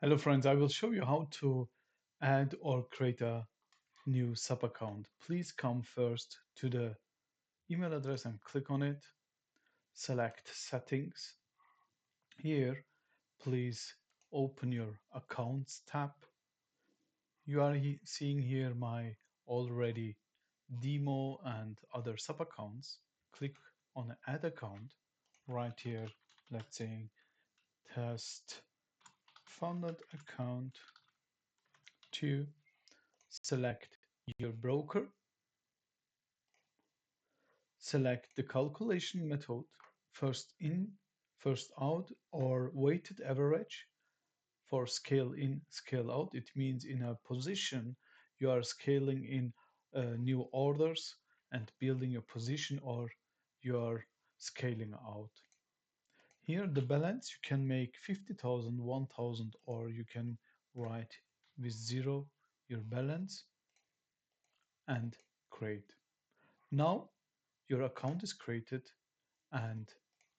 Hello friends, I will show you how to add or create a new sub account. Please come first to the email address and click on it. Select settings. Here, please open your accounts tab. You are seeing here my already demo and other sub accounts. Click on add account right here. Let's say test funded account 2. Select your broker. Select the calculation method, first in, first out, or weighted average. For scale in, scale out, it means in a position you are scaling in new orders and building a position, or you are scaling out. Here the balance you can make 50,000, 1,000, or you can write with zero your balance and create. Now your account is created and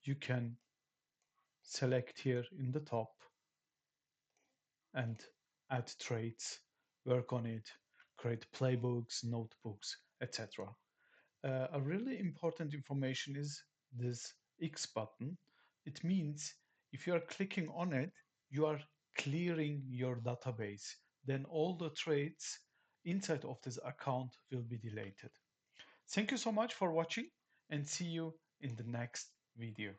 you can select here in the top and add trades, work on it, create playbooks, notebooks, etc. A really important information is this X button. It means if you are clicking on it, you are clearing your database. Then all the trades inside of this account will be deleted. Thank you so much for watching and see you in the next video.